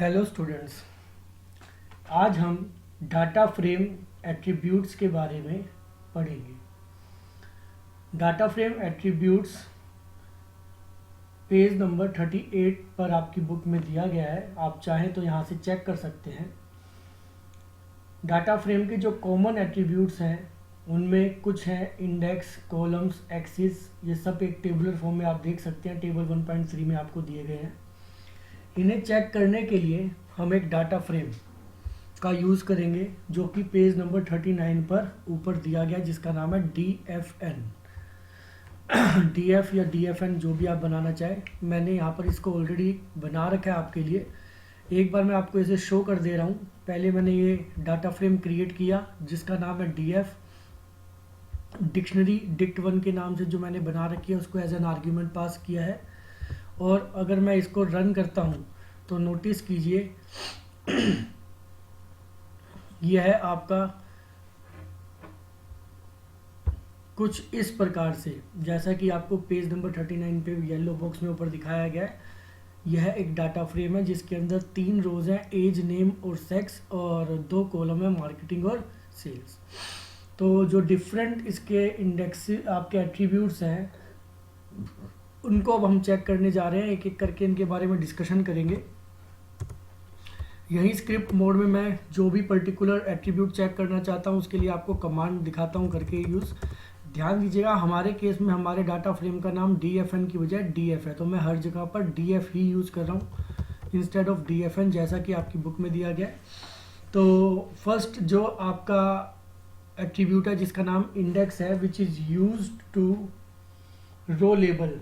Hello students, आज हम data frame attributes के बारे में पढ़ेंगे। Data frame attributes page number 38 पर आपकी बुक में दिया गया है। आप चाहें तो यहाँ से चेक कर सकते हैं। डाटा फ्रेम के जो कॉमन एट्रीब्यूट्स हैं उनमें कुछ हैं इंडेक्स, कॉलम्स, एक्सिस। ये सब एक टेबुलर फॉर्म में आप देख सकते हैं, टेबल 1.3 में आपको दिए गए हैं। इन्हें चेक करने के लिए हम एक डाटा फ्रेम का यूज़ करेंगे जो कि पेज नंबर 39 पर ऊपर दिया गया, जिसका नाम है DFN। DF या DFN जो भी आप बनाना चाहें। मैंने यहाँ पर इसको ऑलरेडी बना रखा है आपके लिए। एक बार मैं आपको इसे शो कर दे रहा हूँ। पहले मैंने ये डाटा फ्रेम क्रिएट किया जिसका नाम है DF। डिक्शनरी dict1 के नाम से जो मैंने बना रखी है उसको एज एन आर्ग्यूमेंट पास किया है। और अगर मैं इसको रन करता हूँ तो नोटिस कीजिए यह है आपका कुछ इस प्रकार से, जैसा कि आपको पेज नंबर 39 पे येलो बॉक्स में ऊपर दिखाया गया है। यह एक डाटा फ्रेम है जिसके अंदर 3 रोज हैं, एज, नेम और सेक्स, और 2 कॉलम है, मार्केटिंग और सेल्स। तो जो डिफरेंट इसके इंडेक्स आपके एट्रीब्यूट्स हैं उनको अब हम चेक करने जा रहे हैं। एक एक करके इनके बारे में डिस्कशन करेंगे। यही स्क्रिप्ट मोड में मैं जो भी पर्टिकुलर एट्रीब्यूट चेक करना चाहता हूँ उसके लिए आपको कमांड दिखाता हूँ करके यूज़। ध्यान दीजिएगा, हमारे केस में हमारे डाटा फ्रेम का नाम DFN की बजाय DF है, तो मैं हर जगह पर DF ही यूज़ कर रहा हूँ इंस्टेड ऑफ DFN, जैसा कि आपकी बुक में दिया गया है। तो फर्स्ट जो आपका एट्रीब्यूट है जिसका नाम इंडेक्स है, which is use to row label.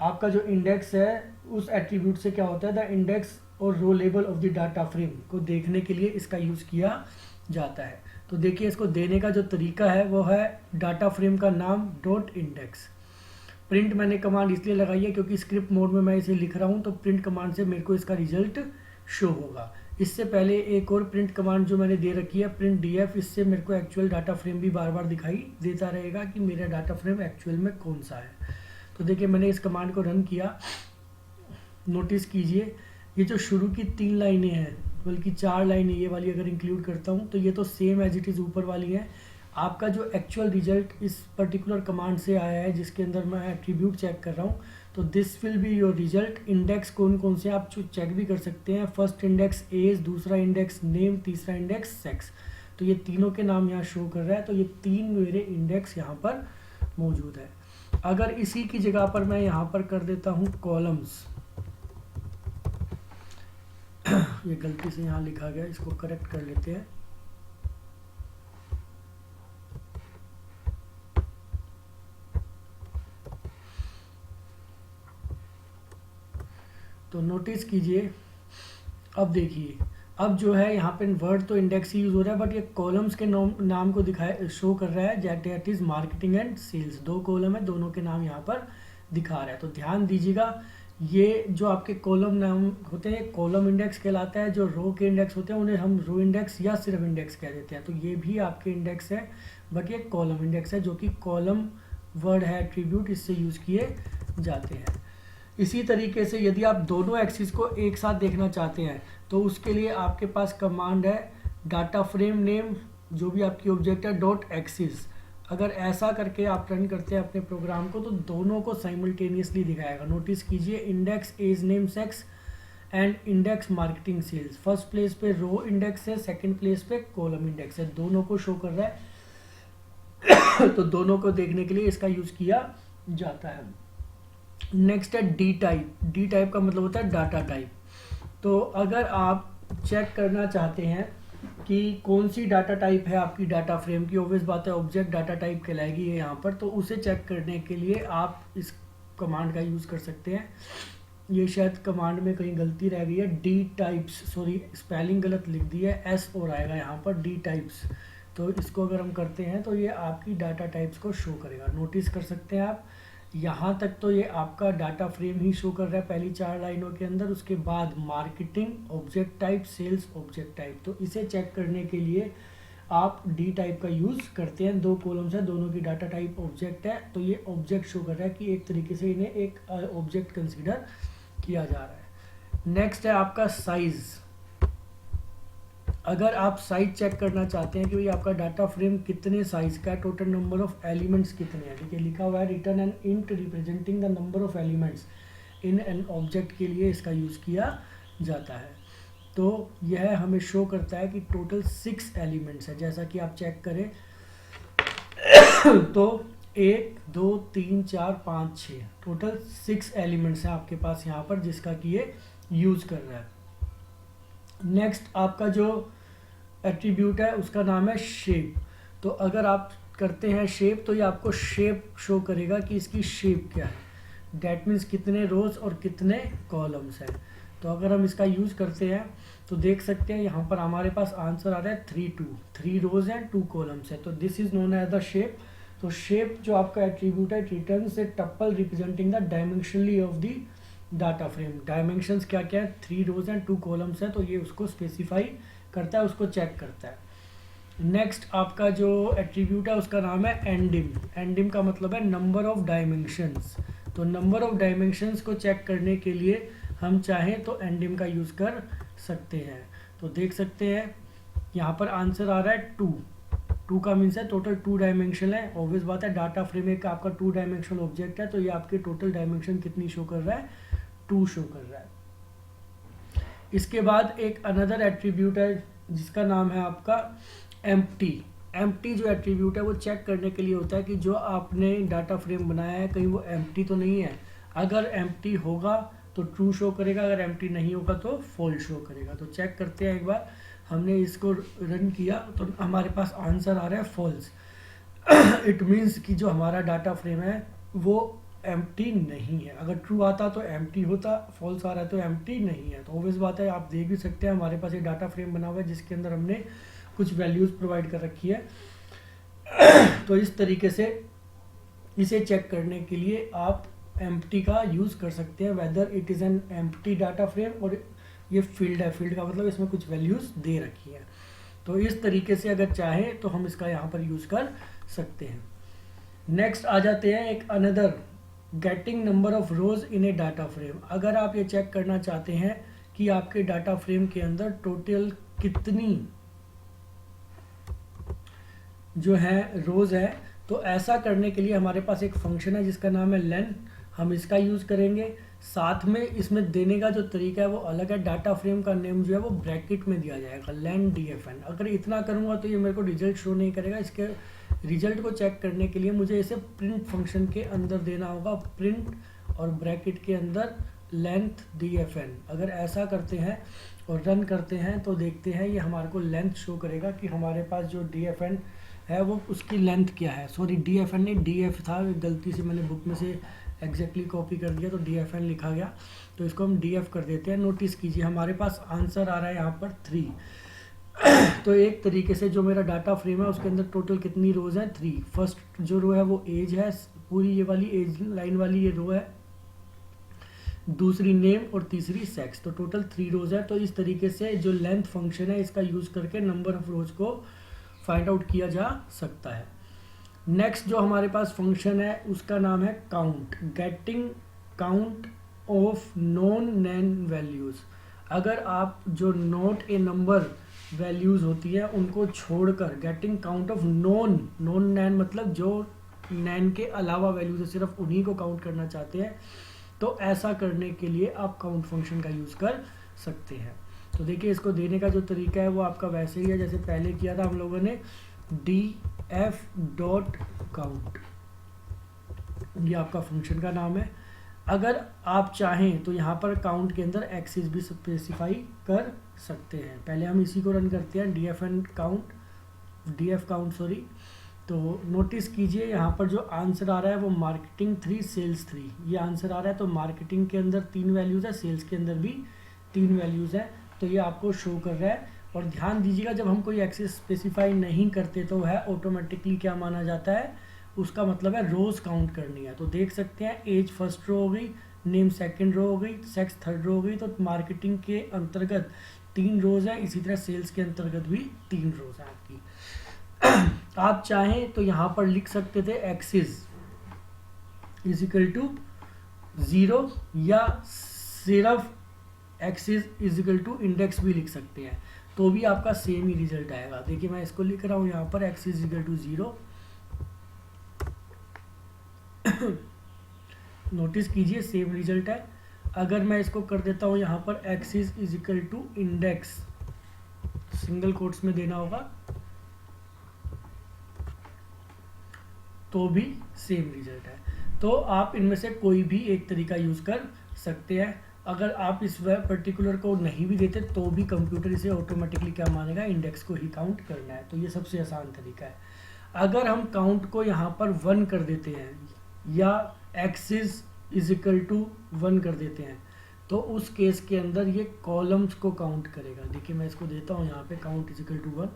आपका जो इंडेक्स है उस एट्रीब्यूट से क्या होता है, द इंडेक्स और row label of the data frame को देखने के लिए इसका यूज़ किया जाता है। तो देखिए, इसको देने का जो तरीका है वो है डाटा फ्रेम का नाम डॉट इंडेक्स। प्रिंट मैंने कमांड इसलिए लगाई है क्योंकि स्क्रिप्ट मोड में मैं इसे लिख रहा हूँ, तो प्रिंट कमांड से मेरे को इसका रिजल्ट शो होगा। इससे पहले एक और प्रिंट कमांड जो मैंने दे रखी है, प्रिंट DF, इससे मेरे को एक्चुअल डाटा फ्रेम भी बार बार दिखाई देता रहेगा कि मेरा डाटा फ्रेम एक्चुअल में कौन सा है। तो देखिए, मैंने इस कमांड को रन किया। नोटिस कीजिए ये जो शुरू की 3 लाइनें हैं, बल्कि 4 लाइनें, ये वाली अगर इंक्लूड करता हूँ तो ये तो सेम एज इट इज़ ऊपर वाली है। आपका जो एक्चुअल रिजल्ट इस पर्टिकुलर कमांड से आया है जिसके अंदर मैं एट्रीब्यूट चेक कर रहा हूँ, तो this will be your result. Index कौन कौन से आप चेक भी कर सकते हैं। फर्स्ट इंडेक्स एज, दूसरा इंडेक्स नेम, तीसरा इंडेक्स सेक्स। तो ये तीनों के नाम यहाँ शो कर रहा है। तो ये 3 मेरे इंडेक्स यहाँ पर मौजूद है। अगर इसी की जगह पर मैं यहाँ पर कर देता हूँ कॉलम्स, ये गलती से यहाँ लिखा गया, इसको करेक्ट कर लेते हैं। तो नोटिस कीजिए, अब देखिए, अब जो है यहाँ पे वर्ड तो इंडेक्स ही यूज हो रहा है, बट ये कॉलम्स के नाम को दिखाए शो कर रहा है, that is marketing and sales. 2 column है, दोनों के नाम यहाँ पर दिखा रहा है। तो ध्यान दीजिएगा, ये जो आपके कॉलम नाम होते हैं कॉलम इंडेक्स कहलाता है। जो रो के इंडेक्स होते हैं उन्हें हम रो इंडेक्स या सिर्फ इंडेक्स कह देते हैं। तो ये भी आपके इंडेक्स है, बट ये कॉलम इंडेक्स है जो कि कॉलम वर्ड है एट्रीब्यूट, इससे यूज किए जाते हैं। इसी तरीके से यदि आप दोनों एक्सिस को एक साथ देखना चाहते हैं तो उसके लिए आपके पास कमांड है डाटा फ्रेम नेम, जो भी आपकी ऑब्जेक्ट है, डॉट एक्सिस। अगर ऐसा करके आप रन करते हैं अपने प्रोग्राम को तो दोनों को साइमल्टेनियसली दिखाएगा। नोटिस कीजिए, index age name sex and index marketing sales. First place पे रो इंडेक्स है, सेकंड प्लेस पे कॉलम इंडेक्स है, दोनों को शो कर रहा है। तो दोनों को देखने के लिए इसका यूज किया जाता है। नेक्स्ट है डी टाइप। डी टाइप का मतलब होता है डाटा टाइप। तो अगर आप चेक करना चाहते हैं कि कौन सी डाटा टाइप है आपकी डाटा फ्रेम की, ऑब्वियस बात है ऑब्जेक्ट डाटा टाइप कहलाएगी ये यहाँ पर, तो उसे चेक करने के लिए आप इस कमांड का यूज़ कर सकते हैं। ये शायद कमांड में कहीं गलती रह गई है, डी टाइप्स, सॉरी स्पेलिंग गलत लिख दी है, एस और आएगा यहाँ पर, डी टाइप्स। तो इसको अगर हम करते हैं तो ये आपकी डाटा टाइप्स को शो करेगा। नोटिस कर सकते हैं आप, यहाँ तक तो ये आपका डाटा फ्रेम ही शो कर रहा है पहली 4 लाइनों के अंदर। उसके बाद marketing object type, sales object type. तो इसे चेक करने के लिए आप डी टाइप का यूज़ करते हैं। 2 कॉलम्स है, दोनों की डाटा टाइप ऑब्जेक्ट है, तो ये ऑब्जेक्ट शो कर रहा है कि एक तरीके से इन्हें एक ऑब्जेक्ट कंसीडर किया जा रहा है। नेक्स्ट है आपका साइज। अगर आप साइज चेक करना चाहते हैं कि भाई आपका डाटा फ्रेम कितने साइज का है, टोटल नंबर ऑफ एलिमेंट्स कितने हैं, ठीक है, लिखा हुआ है return an int representing the number of elements in an object के लिए इसका यूज़ किया जाता है। तो यह हमें शो करता है कि टोटल 6 एलिमेंट्स है। जैसा कि आप चेक करें तो 1 2 3 4 5 6 टोटल 6 एलिमेंट्स हैं आपके पास यहाँ पर जिसका कि ये यूज़ कर रहा है। नेक्स्ट आपका जो एट्रीब्यूट है उसका नाम है शेप। तो अगर आप करते हैं शेप तो ये आपको शेप शो करेगा कि इसकी शेप क्या है, डैट मीन्स कितने रोज और कितने कॉलम्स हैं। तो अगर हम इसका यूज़ करते हैं तो देख सकते हैं यहाँ पर हमारे पास आंसर आ रहा है 3 रोज हैं 2 कॉलम्स है। तो this is known as the shape. तो शेप जो आपका एट्रीब्यूट है रिटर्न से tuple representing the dimensionality of the data frame. Dimensions क्या क्या है, 3 रोज एंड 2 कॉलम्स है, तो ये उसको स्पेसिफाई करता है, उसको चेक करता है। नेक्स्ट आपका जो एट्रीब्यूट है उसका नाम है एंडिम। एंडिम का मतलब है नंबर ऑफ डायमेंशंस। तो नंबर ऑफ डायमेंशंस को चेक करने के लिए हम चाहें तो एंडिम का यूज़ कर सकते हैं। तो देख सकते हैं यहाँ पर आंसर आ रहा है 2 का मीन्स है टोटल 2 डायमेंशन है। ऑब्वियस बात है डाटा फ्रेम एक आपका 2 डायमेंशनल ऑब्जेक्ट है, तो ये आपके टोटल डायमेंशन कितनी शो कर रहा है, 2 शो कर रहा है। इसके बाद एक अनदर एट्रीब्यूट है जिसका नाम है आपका एम्प्टी। एम्प्टी जो एट्रीब्यूट है वो चेक करने के लिए होता है कि जो आपने डाटा फ्रेम बनाया है कहीं वो एम्प्टी तो नहीं है। अगर एम्प्टी होगा तो ट्रू शो करेगा, अगर एम्प्टी नहीं होगा तो फॉल्स शो करेगा। तो चेक करते हैं एक बार, हमने इसको रन किया तो हमारे पास आंसर आ रहा है फॉल्स। इट मीन्स कि जो हमारा डाटा फ्रेम है वो एम्प्टी नहीं है। अगर ट्रू आता तो एम्प्टी होता, फॉल्स आ रहा है तो एम्प्टी नहीं है। तो ऑब्वियस बात है, आप देख भी सकते हैं हमारे पास ये डाटा फ्रेम बना हुआ है जिसके अंदर हमने कुछ वैल्यूज़ प्रोवाइड कर रखी है। तो इस तरीके से इसे चेक करने के लिए आप एम्प्टी का यूज़ कर सकते हैं, whether it is an empty data frame और ये फील्ड है। फील्ड का मतलब इसमें कुछ वैल्यूज़ दे रखी है। तो इस तरीके से अगर चाहें तो हम इसका यहाँ पर यूज़ कर सकते हैं। नेक्स्ट आ जाते हैं एक another, getting number of rose in A data frame. अगर आप ये चेक करना चाहते हैं कि आपके डाटा फ्रेम के अंदर टोटल कितनी जो है रोज है, तो ऐसा करने के लिए हमारे पास एक फंक्शन है जिसका नाम है लेन। हम इसका यूज़ करेंगे। साथ में इसमें देने का जो तरीका है वो अलग है। डाटा फ्रेम का नेम जो है वो ब्रैकेट में दिया जाएगा, लेन DFN। अगर इतना करूँगा तो ये मेरे को रिजल्ट शो नहीं करेगा। इसके रिजल्ट को चेक करने के लिए मुझे इसे प्रिंट फंक्शन के अंदर देना होगा, प्रिंट और ब्रैकेट के अंदर लेंथ DFN। अगर ऐसा करते हैं और रन करते हैं तो देखते हैं ये हमारे को लेंथ शो करेगा कि हमारे पास जो DFN है वो उसकी लेंथ क्या है। सॉरी DFN नहीं, DF था, गलती से मैंने बुक में से एग्जैक्टली कॉपी कर दिया तो DFN लिखा गया, तो इसको हम DF कर देते हैं। नोटिस कीजिए हमारे पास आंसर आ रहा है यहाँ पर 3। तो एक तरीके से जो मेरा डाटा फ्रेम है उसके अंदर टोटल कितनी रोज हैं, 3। फर्स्ट जो रो है वो एज है, पूरी ये वाली एज लाइन वाली ये रो है, दूसरी नेम और तीसरी सेक्स। तो टोटल 3 रोज है। तो इस तरीके से जो लेंथ फंक्शन है इसका यूज़ करके नंबर ऑफ रोज को फाइंड आउट किया जा सकता है। नेक्स्ट जो हमारे पास फंक्शन है उसका नाम है count. Getting count of non NaN values. अगर आप जो नॉट ए नंबर वैल्यूज़ होती है उनको छोड़कर गेटिंग काउंट ऑफ नॉन नैन मतलब जो नैन के अलावा वैल्यूज है सिर्फ उन्हीं को काउंट करना चाहते हैं, तो ऐसा करने के लिए आप काउंट फंक्शन का यूज़ कर सकते हैं। तो देखिए इसको देने का जो तरीका है वो आपका वैसे ही है जैसे पहले किया था हम लोगों ने, df.count, ये आपका फंक्शन का नाम है। अगर आप चाहें तो यहाँ पर काउंट के अंदर एक्सिस भी स्पेसिफाई कर सकते हैं। पहले हम इसी को रन करते हैं, df count सॉरी। तो नोटिस कीजिए यहाँ पर जो आंसर आ रहा है वो मार्केटिंग 3 सेल्स 3 ये आंसर आ रहा है। तो मार्केटिंग के अंदर 3 वैल्यूज़ है, सेल्स के अंदर भी 3 वैल्यूज़ है, तो ये आपको शो कर रहा है। और ध्यान दीजिएगा जब हम कोई एक्सेस स्पेसिफाई नहीं करते तो वह ऑटोमेटिकली क्या माना जाता है, उसका मतलब है रोज़ काउंट करनी है। तो देख सकते हैं एज फर्स्ट रो हो गई, नेम सेकंड रो हो गई, सेक्स थर्ड रो हो गई। तो मार्केटिंग के अंतर्गत 3 रोज़ है, इसी तरह सेल्स के अंतर्गत भी 3 रोज़ है आपकी। आप चाहें तो यहाँ पर लिख सकते थे एक्सिस इज इक्वल टू 0 या सिर्फ axis is equal to index भी लिख सकते हैं, तो भी आपका सेम ही रिजल्ट आएगा। देखिए मैं इसको लिख रहा हूँ यहाँ पर axis is equal to 0। Notice कीजिए सेम रिजल्ट है। अगर मैं इसको कर देता हूँ यहाँ पर axis is equal to index, single quotes में देना होगा, तो भी सेम रिजल्ट है। तो आप इनमें से कोई भी एक तरीका यूज कर सकते हैं। अगर आप इस पर्टिकुलर को नहीं भी देते तो भी कंप्यूटर इसे ऑटोमेटिकली क्या मानेगा, इंडेक्स को ही काउंट करना है। तो ये सबसे आसान तरीका है। अगर हम काउंट को यहाँ पर 1 कर देते हैं या एक्सिस इज इक्वल टू 1 कर देते हैं, तो उस केस के अंदर ये कॉलम्स को काउंट करेगा। देखिए मैं इसको देता हूँ यहाँ पे count is equal to 1।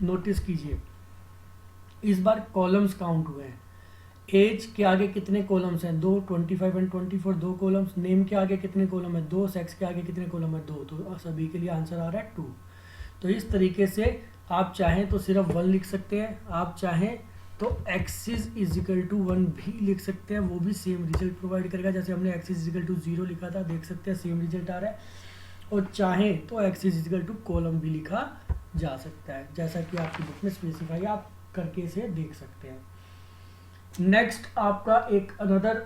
Notice कीजिए इस बार कॉलम्स काउंट हुए हैं। एज के आगे कितने कॉलम्स हैं, 2, 25 एंड 24 2 कॉलम्स। नेम के आगे कितने कॉलम है, 2। सेक्स के आगे कितने कॉलम है, 2। तो सभी के लिए आंसर आ रहा है 2। तो इस तरीके से आप चाहें तो सिर्फ 1 लिख सकते हैं, आप चाहें तो एक्सिस इज इक्वल टू 1 भी लिख सकते हैं, वो भी सेम रिजल्ट प्रोवाइड करेगा। जैसे हमने एक्सिस इज इक्वल टू 0 लिखा था, देख सकते हैं सेम रिजल्ट आ रहा है। और चाहें तो axis is equal to column भी लिखा जा सकता है, जैसा कि आपकी बुक में स्पेसिफाई आप करके इसे देख सकते हैं। नेक्स्ट आपका एक अनदर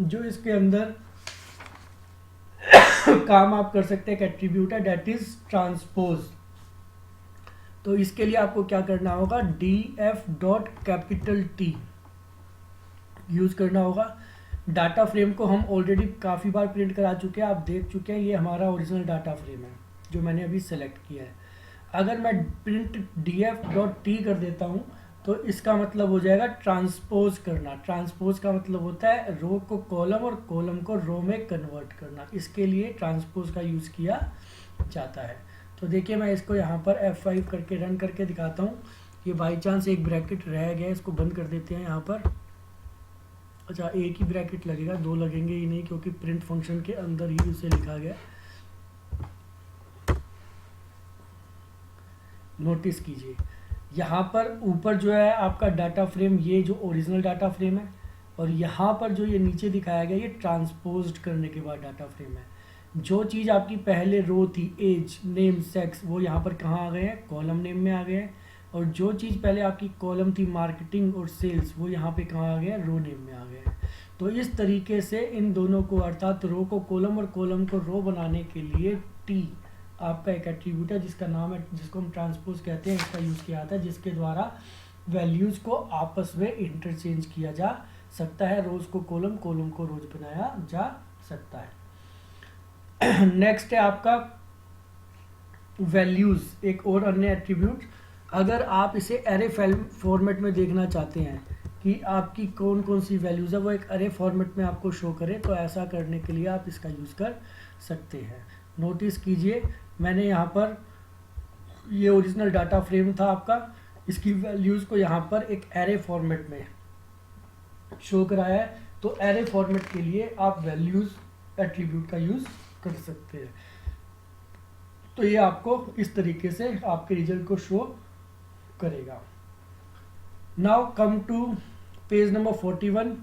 जो इसके अंदर काम आप कर सकते हैं एक एट्रीब्यूट है, डेट इज ट्रांसपोज। तो इसके लिए आपको क्या करना होगा, df.T यूज करना होगा। डाटा फ्रेम को हम ऑलरेडी काफ़ी बार प्रिंट करा चुके हैं, आप देख चुके हैं। ये हमारा ओरिजिनल डाटा फ्रेम है जो मैंने अभी सेलेक्ट किया है। अगर मैं प्रिंट df.T कर देता हूँ तो इसका मतलब हो जाएगा ट्रांसपोज करना। ट्रांसपोज का मतलब होता है रो को कॉलम और कॉलम को रो में कन्वर्ट करना। इसके लिए ट्रांसपोज का यूज़ किया जाता है। तो देखिए मैं इसको यहाँ पर F5 करके रन करके दिखाता हूँ। ये बाई चांस एक ब्रैकेट रह गया, इसको बंद कर देते हैं यहाँ पर। अच्छा एक ही ब्रैकेट लगेगा, 2 लगेंगे ही नहीं, क्योंकि प्रिंट फंक्शन के अंदर ही उसे लिखा गया। नोटिस कीजिए यहाँ पर ऊपर जो है आपका डाटा फ्रेम, ये जो ओरिजिनल डाटा फ्रेम है, और यहाँ पर जो ये नीचे दिखाया गया ये ट्रांसपोज्ड करने के बाद डाटा फ्रेम है। जो चीज़ आपकी पहले रो थी, एज, नेम, सेक्स, वो यहाँ पर कहाँ आ गए हैं, कॉलम नेम में आ गए हैं। और जो चीज़ पहले आपकी कॉलम थी, मार्केटिंग और सेल्स, वो यहाँ पे कहाँ आ गए हैं, रो नेम में आ गए हैं। तो इस तरीके से इन दोनों को, अर्थात रो को कॉलम और कॉलम को रो बनाने के लिए टी आपका एक एट्रीब्यूट है जिसका नाम है, जिसको हम ट्रांसपोज कहते हैं, इसका यूज़ किया जाता है, जिसके द्वारा वैल्यूज़ को आपस में इंटरचेंज किया जा सकता है। रोज़ को कॉलम, कॉलम को रोज बनाया जा सकता है। नेक्स्ट है आपका वैल्यूज़, एक और अन्य एट्रीब्यूट। अगर आप इसे एरे फॉर्मेट में देखना चाहते हैं कि आपकी कौन कौन सी वैल्यूज़ है वो एक अरे फॉर्मेट में आपको शो करे, तो ऐसा करने के लिए आप इसका यूज़ कर सकते हैं। नोटिस कीजिए मैंने यहाँ पर, ये ओरिजिनल डाटा फ्रेम था आपका, इसकी वैल्यूज़ को यहाँ पर एक एरे फॉर्मेट में शो कराया है। तो एरे फॉर्मेट के लिए आप वैल्यूज़ एट्रीब्यूट का यूज़ कर सकते हैं। तो ये आपको इस तरीके से आपके रिजल्ट को शो करेगा। Now come to page number 41,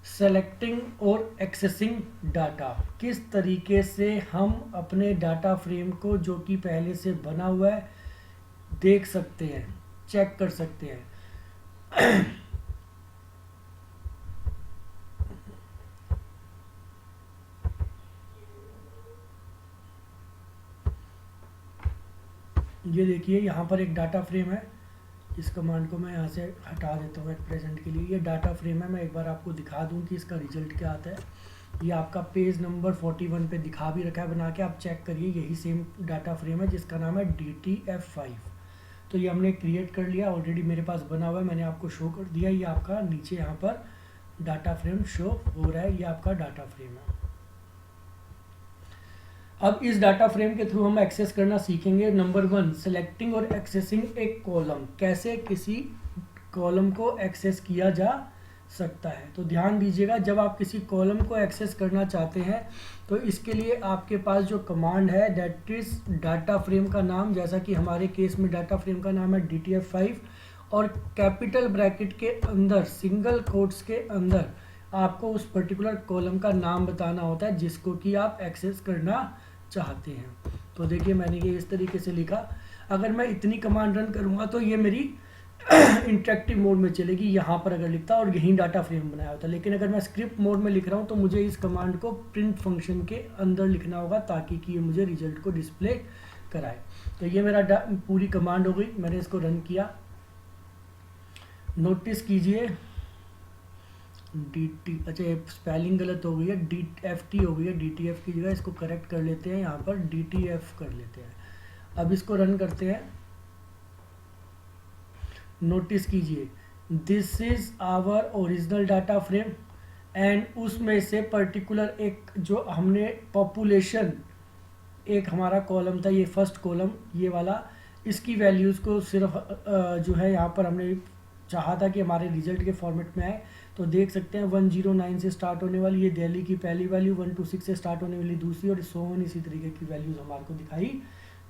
selecting और एक्सेसिंग डाटा। किस तरीके से हम अपने डाटा फ्रेम को, जो कि पहले से बना हुआ है, देख सकते हैं, चेक कर सकते हैं। ये देखिए यहाँ पर एक डाटा फ्रेम है। इस कमांड को मैं यहाँ से हटा देता हूँ एट प्रेजेंट के लिए। ये डाटा फ्रेम है, मैं एक बार आपको दिखा दूँ कि इसका रिजल्ट क्या आता है। ये आपका पेज नंबर 41 पे दिखा भी रखा है बना के, आप चेक करिए। यही सेम डाटा फ्रेम है जिसका नाम है DTF5। तो ये हमने क्रिएट कर लिया, ऑलरेडी मेरे पास बना हुआ है, मैंने आपको शो कर दिया। ये आपका नीचे यहाँ पर डाटा फ्रेम शो हो रहा है, ये आपका डाटा फ्रेम है। अब इस डाटा फ्रेम के थ्रू हम एक्सेस करना सीखेंगे। नंबर 1, सेलेक्टिंग और एक्सेसिंग एक कॉलम। कैसे किसी कॉलम को एक्सेस किया जा सकता है। तो ध्यान दीजिएगा, जब आप किसी कॉलम को एक्सेस करना चाहते हैं तो इसके लिए आपके पास जो कमांड है, दैट इज डाटा फ्रेम का नाम, जैसा कि हमारे केस में डाटा फ्रेम का नाम है DTF5, और कैपिटल ब्रैकेट के अंदर, सिंगल कोट्स के अंदर आपको उस पर्टिकुलर कॉलम का नाम बताना होता है जिसको कि आप एक्सेस करना चाहते हैं। तो देखिए मैंने ये इस तरीके से लिखा। अगर मैं इतनी कमांड रन करूँगा तो ये मेरी इंटरेक्टिव मोड में चलेगी यहाँ पर अगर लिखता और यहीं डाटा फ्रेम बनाया होता। लेकिन अगर मैं स्क्रिप्ट मोड में लिख रहा हूँ तो मुझे इस कमांड को प्रिंट फंक्शन के अंदर लिखना होगा ताकि कि ये मुझे रिजल्ट को डिस्प्ले कराए। तो ये मेरा पूरी कमांड हो गई, मैंने इसको रन किया। नोटिस कीजिए dt, अच्छा ये स्पेलिंग गलत हो गई है, DFT हो गई है, DTF की जगह इसको करेक्ट कर लेते हैं, यहाँ पर DTF कर लेते हैं। अब इसको रन करते हैं। नोटिस कीजिए this is our original data frame and उसमें से पर्टिकुलर एक जो हमने पॉपुलेशन, एक हमारा कॉलम था ये फर्स्ट कॉलम ये वाला, इसकी वैल्यूज़ को सिर्फ जो है यहाँ पर हमने चाहा था कि हमारे रिजल्ट के फॉर्मेट में आए। तो देख सकते हैं 109 से स्टार्ट होने वाली ये दिल्ली की पहली वैल्यू, 126 से स्टार्ट होने वाली दूसरी, और सो ऑन इसी तरीके की वैल्यूज़ हमारे को दिखाई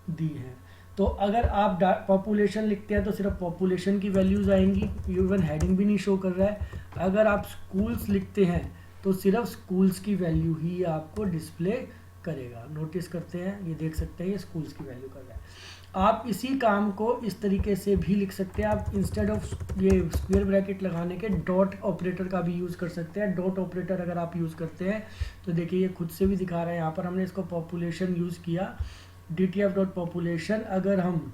दी हैं। तो अगर आप पॉपुलेशन लिखते हैं तो सिर्फ पॉपुलेशन की वैल्यूज़ आएंगी, इवन हेडिंग भी नहीं शो कर रहा है। अगर आप स्कूल्स लिखते हैं तो सिर्फ स्कूल्स की वैल्यू ही आपको डिस्प्ले करेगा। नोटिस करते हैं, ये देख सकते हैं ये स्कूल्स की वैल्यू कर रहा है। आप इसी काम को इस तरीके से भी लिख सकते हैं। आप इंस्टेड ऑफ ये स्क्वायर ब्रैकेट लगाने के डॉट ऑपरेटर का भी यूज़ कर सकते हैं। डॉट ऑपरेटर अगर आप यूज़ करते हैं तो देखिए ये खुद से भी दिखा रहा है, यहाँ पर हमने इसको पॉपुलेशन यूज़ किया, DTF.population। अगर हम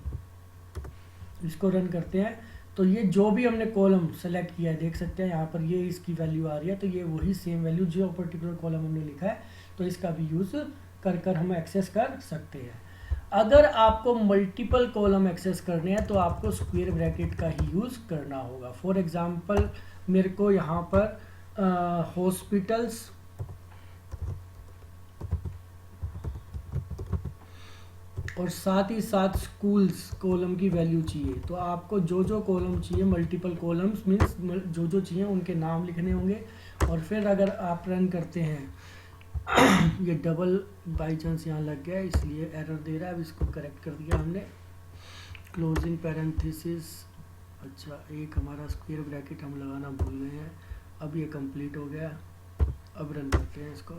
इसको रन करते हैं तो ये जो भी हमने कॉलम सेलेक्ट किया है देख सकते हैं यहाँ पर ये इसकी वैल्यू आ रही है। तो ये वही सेम वैल्यू जो पर्टिकुलर कॉलम हमने लिखा है, तो इसका भी यूज़ कर हम एक्सेस कर सकते हैं। अगर आपको मल्टीपल कॉलम एक्सेस करने हैं तो आपको स्क्वायर ब्रैकेट का ही यूज़ करना होगा। फॉर एग्जांपल मेरे को यहाँ पर हॉस्पिटल्स और साथ ही साथ स्कूल्स कॉलम की वैल्यू चाहिए। तो आपको जो जो कॉलम चाहिए, मल्टीपल कॉलम्स मीन्स जो जो चाहिए उनके नाम लिखने होंगे। और फिर अगर आप रन करते हैं ये डबल बाई चांस यहाँ लग गया इसलिए एरर दे रहा है। अब इसको करेक्ट कर दिया हमने, क्लोजिंग पैरेंथेसिस। अच्छा एक हमारा स्क्वायर ब्रैकेट हम लगाना भूल गए हैं। अब ये कंप्लीट हो गया। अब रन करते हैं इसको।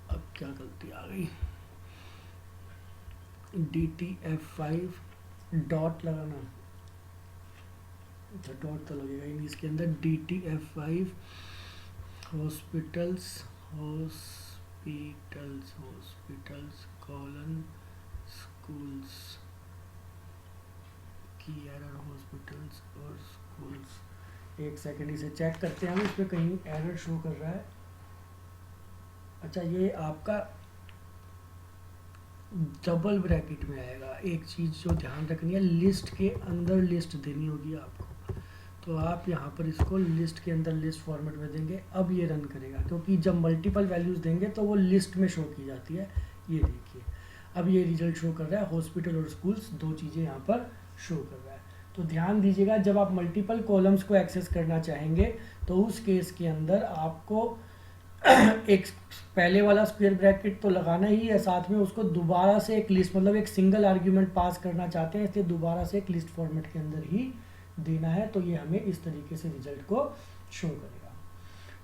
अब क्या गलती आ गई, DTF5 डॉट लगाना, अच्छा डॉट तो लगेगा ही नहीं इसके अंदर। DTF5 हॉस्पिटल्स कॉलन स्कूल्स की एरर, हॉस्पिटल्स और स्कूल्स। एक सेकंड इसे चेक करते हैं हम, इस पर कहीं एरर शो कर रहा है। अच्छा ये आपका डबल ब्रैकेट में आएगा। एक चीज़ जो ध्यान रखनी है, लिस्ट के अंदर लिस्ट देनी होगी आपको। तो आप यहाँ पर इसको लिस्ट के अंदर लिस्ट फॉर्मेट में देंगे। अब ये रन करेगा क्योंकि जब मल्टीपल वैल्यूज़ देंगे तो वो लिस्ट में शो की जाती है। ये देखिए अब ये रिजल्ट शो कर रहा है, हॉस्पिटल और स्कूल्स दो चीज़ें यहाँ पर शो कर रहा है। तो ध्यान दीजिएगा जब आप मल्टीपल कॉलम्स को एक्सेस करना चाहेंगे तो उस केस के अंदर आपको एक पहले वाला स्क्वायर ब्रैकेट तो लगाना ही है, साथ में उसको दोबारा से एक लिस्ट, मतलब एक सिंगल आर्ग्यूमेंट पास करना चाहते हैं इसलिए दोबारा से एक लिस्ट फॉर्मेट के अंदर ही देना है। तो ये हमें इस तरीके से रिजल्ट को शो करेगा।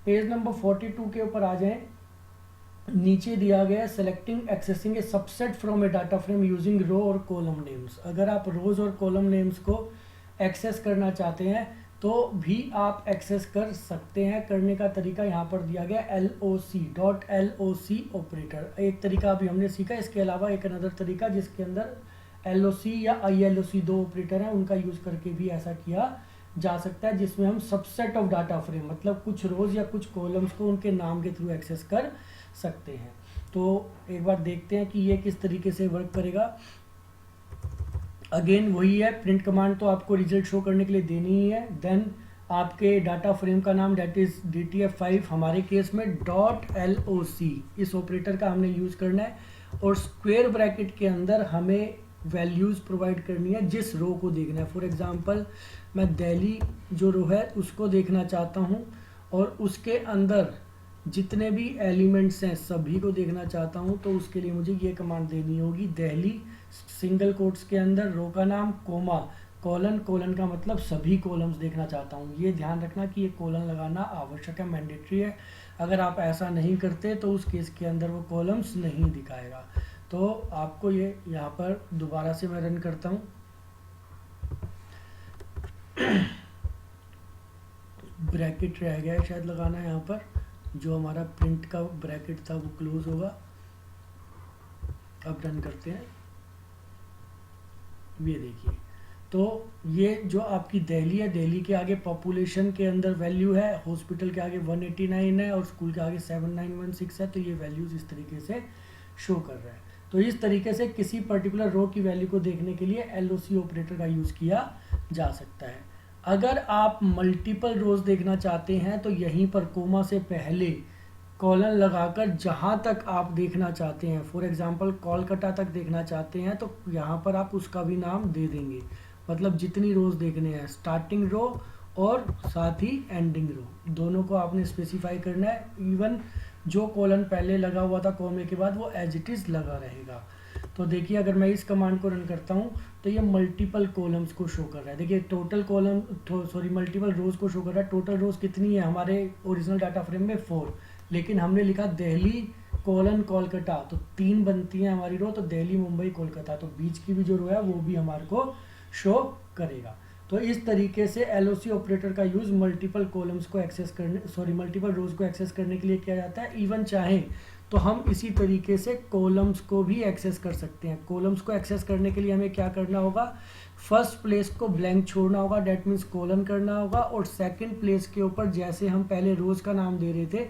पेज नंबर 42 के ऊपर आ जाएं। नीचे दिया गया है selecting accessing a subset from a data frame using row और कॉलम नेम्स। अगर आप रोज और कॉलम नेम्स को एक्सेस करना चाहते हैं तो भी आप एक्सेस कर सकते हैं। करने का तरीका यहाँ पर दिया गया LOC ऑपरेटर। एक तरीका अभी हमने सीखा, इसके अलावा एक अनदर तरीका जिसके अंदर LOC या ILOC दो ऑपरेटर हैं, उनका यूज़ करके भी ऐसा किया जा सकता है, जिसमें हम सबसेट ऑफ डाटा फ्रेम मतलब कुछ रोज या कुछ कॉलम्स को उनके नाम के थ्रू एक्सेस कर सकते हैं। तो एक बार देखते हैं कि ये किस तरीके से वर्क करेगा। अगेन वही है, प्रिंट कमांड तो आपको रिजल्ट शो करने के लिए देनी ही है। देन आपके डाटा फ्रेम का नाम डेट इज DTF5 हमारे केस में .LOC इस ऑपरेटर का हमने यूज़ करना है। और स्क्वायर ब्रैकेट के अंदर हमें वैल्यूज़ प्रोवाइड करनी है जिस रो को देखना है। फॉर एग्जांपल मैं दिल्ली जो रो है उसको देखना चाहता हूँ और उसके अंदर जितने भी एलिमेंट्स हैं सभी को देखना चाहता हूँ। तो उसके लिए मुझे ये कमांड देनी होगी, दिल्ली सिंगल कोट्स के अंदर रो का नाम कोमा कॉलन, कॉलन का मतलब सभी कॉलम्स देखना चाहता हूँ। ये ध्यान रखना कि ये कॉलन लगाना आवश्यक है, मैंडेटरी है। अगर आप ऐसा नहीं करते तो उस केस के अंदर वो कॉलम्स नहीं दिखाएगा। तो आपको ये यहाँ पर दोबारा से मैं रन करता हूँ। ब्रैकेट रह गया है शायद लगाना यहाँ पर, जो हमारा प्रिंट का ब्रैकेट था वो क्लोज होगा। अब रन करते हैं। ये देखिए, तो ये जो आपकी दिल्ली है, दिल्ली के आगे पॉपुलेशन के अंदर वैल्यू है, हॉस्पिटल के आगे 189 है और स्कूल के आगे 7916 है। तो ये वैल्यूज इस तरीके से शो कर रहा है। तो इस तरीके से किसी पर्टिकुलर रो की वैल्यू को देखने के लिए LOC ऑपरेटर का यूज़ किया जा सकता है। अगर आप मल्टीपल रोज देखना चाहते हैं तो यहीं पर कोमा से पहले कॉलन लगाकर जहां तक आप देखना चाहते हैं, फॉर एग्जांपल कोलकाता तक देखना चाहते हैं, तो यहाँ पर आप उसका भी नाम दे देंगे। मतलब जितनी रोज देखने हैं, स्टार्टिंग रो और साथ ही एंडिंग रो, दोनों को आपने स्पेसिफाई करना है। इवन जो कॉलन पहले लगा हुआ था कोमे के बाद, वो एज इट इज़ लगा रहेगा। तो देखिए, अगर मैं इस कमांड को रन करता हूँ तो ये मल्टीपल कॉलम्स को शो कर रहा है। देखिए टोटल कॉलम, सॉरी मल्टीपल रोज को शो कर रहा है। टोटल रोज कितनी है हमारे ओरिजिनल डाटा फ्रेम में? 4, लेकिन हमने लिखा दिल्ली कोलन कोलकाता, तो 3 बनती हैं हमारी रो। तो दिल्ली मुंबई कोलकाता, तो बीच की भी जो रो है वो भी हमारे को शो करेगा। तो इस तरीके से LOC ऑपरेटर का यूज़ मल्टीपल कॉलम्स को एक्सेस करने, सॉरी मल्टीपल रोज को एक्सेस करने के लिए किया जाता है। इवन चाहे तो हम इसी तरीके से कॉलम्स को भी एक्सेस कर सकते हैं। कॉलम्स को एक्सेस करने के लिए हमें क्या करना होगा? फर्स्ट प्लेस को ब्लैंक छोड़ना होगा, डेट मीन्स कॉलन करना होगा। और सेकंड प्लेस के ऊपर जैसे हम पहले रोज का नाम दे रहे थे,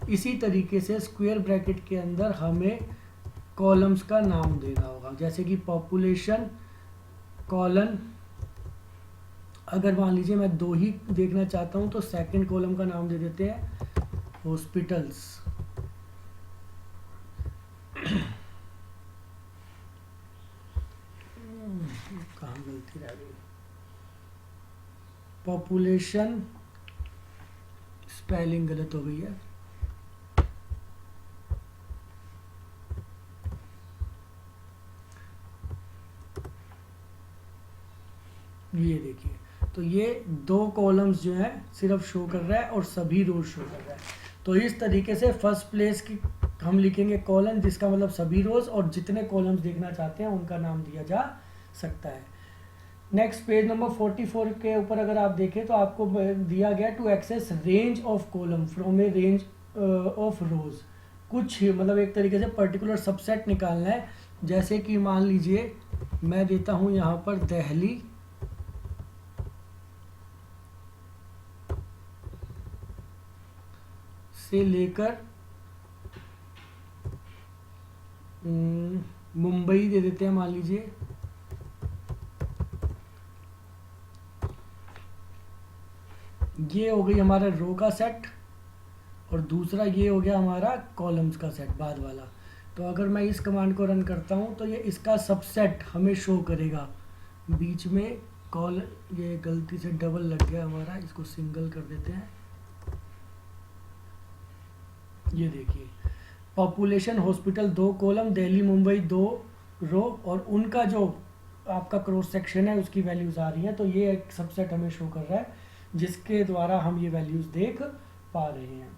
इसी तरीके से स्क्वायर ब्रैकेट के अंदर हमें कॉलम्स का नाम देना होगा। जैसे कि पॉपुलेशन कॉलन, अगर मान लीजिए मैं 2 ही देखना चाहता हूं तो सेकंड कॉलम का नाम दे देते हैं हॉस्पिटल्स। कहाँ गलती रह गई? पॉपुलेशन, स्पेलिंग गलत हो गई है। ये देखिए, तो ये 2 कॉलम्स जो है सिर्फ शो कर रहा है और सभी रोज शो कर रहा है। तो इस तरीके से फर्स्ट प्लेस की हम लिखेंगे कॉलन, जिसका मतलब सभी रोज, और जितने कॉलम्स देखना चाहते हैं उनका नाम दिया जा सकता है। नेक्स्ट पेज नंबर 44 के ऊपर अगर आप देखें तो आपको दिया गया to access range of column from a range of rows. कुछ मतलब एक तरीके से पर्टिकुलर सबसेट निकालना है। जैसे कि मान लीजिए मैं देता हूं यहाँ पर दिल्ली से लेकर मुंबई दे देते हैं मान लीजिए। ये हो गई हमारा रो का सेट और दूसरा ये हो गया हमारा कॉलम्स का सेट बाद वाला। तो अगर मैं इस कमांड को रन करता हूँ तो ये इसका सबसेट हमें शो करेगा। बीच में कॉल, ये गलती से डबल लग गया हमारा, इसको सिंगल कर देते हैं। ये देखिए, population hospital 2 column, Delhi Mumbai 2 रो, और उनका जो आपका क्रॉस सेक्शन है उसकी वैल्यूज आ रही हैं। तो ये एक सबसेट हमें शो कर रहा है जिसके द्वारा हम ये वैल्यूज देख पा रहे हैं।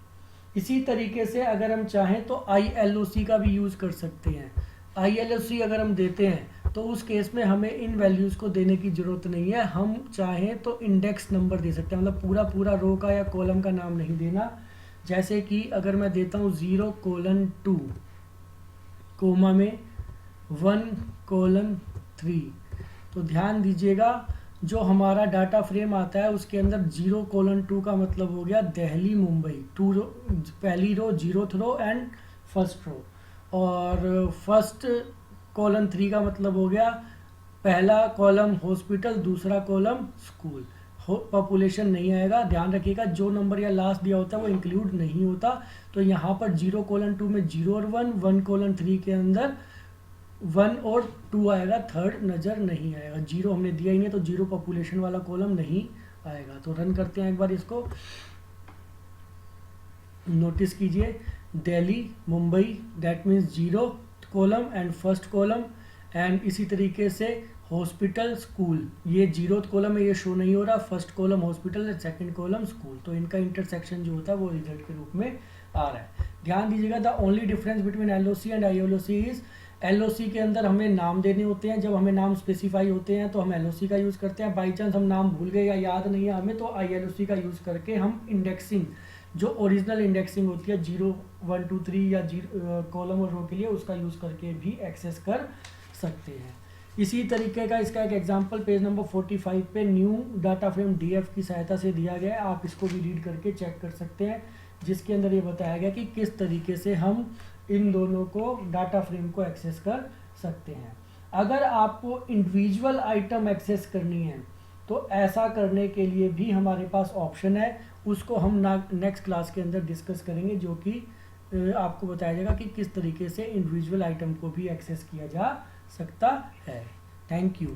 इसी तरीके से अगर हम चाहें तो ILOC का भी यूज कर सकते हैं। ILOC अगर हम देते हैं तो उस केस में हमें इन वैल्यूज को देने की जरूरत नहीं है। हम चाहें तो इंडेक्स नंबर दे सकते हैं, मतलब पूरा रो का या कॉलम का नाम नहीं देना। जैसे कि अगर मैं देता हूँ 0:2 कोमा में 1:3, तो ध्यान दीजिएगा जो हमारा डाटा फ्रेम आता है उसके अंदर 0:2 का मतलब हो गया दिल्ली मुंबई, पहली रो 0th row and first row, और फर्स्ट 3 का मतलब हो गया पहला कॉलम हॉस्पिटल, दूसरा कॉलम स्कूल। पॉपुलेशन नहीं आएगा, ध्यान रखिएगा जो नंबर या लास्ट दिया होता है वो इंक्लूड नहीं होता। तो यहाँ पर 0:2 में 0 और 1, 1:3 के अंदर 1 और 2 आएगा, थर्ड नज़र नहीं आएगा। 0 हमने दिया ही नहीं, तो 0 पॉपुलेशन वाला कॉलम नहीं आएगा। तो रन करते हैं एक बार इसको। नोटिस कीजिए Delhi Mumbai, that means 0 column and first column, and इसी तरीके से हॉस्पिटल, स्कूल, ये जीरोथ कॉलम है, ये शो नहीं हो रहा, first column hospital, second column school, तो इनका इंटरसेक्शन जो होता है वो रिजल्ट के रूप में आ रहा है। ध्यान दीजिएगा, the only difference between LOC and ILOC is, LOC के अंदर हमें नाम देने होते हैं, जब हमें नाम स्पेसिफाई होते हैं तो हम एलओसी का यूज़ करते हैं, बाई चांस हम नाम भूल गए या याद नहीं है हमें, तो आईएलओसी का यूज़ करके हम इंडेक्सिंग, जो ओरिजिनल इंडेक्सिंग होती है 0 1 2 3 या कॉलम और रो के लिए, उसका यूज़ करके भी एक्सेस कर सकते हैं। इसी तरीके का इसका एक एग्जांपल पेज नंबर 45 पे न्यू डाटा फ्रेम डीएफ की सहायता से दिया गया है, आप इसको भी रीड करके चेक कर सकते हैं, जिसके अंदर ये बताया गया कि किस तरीके से हम इन दोनों को डाटा फ्रेम को एक्सेस कर सकते हैं। अगर आपको इंडिविजुअल आइटम एक्सेस करनी है तो ऐसा करने के लिए भी हमारे पास ऑप्शन है, उसको हम नेक्स्ट क्लास के अंदर डिस्कस करेंगे, जो कि आपको बताया जाएगा कि किस तरीके से इंडिविजुअल आइटम को भी एक्सेस किया जा सकता है। Thank you.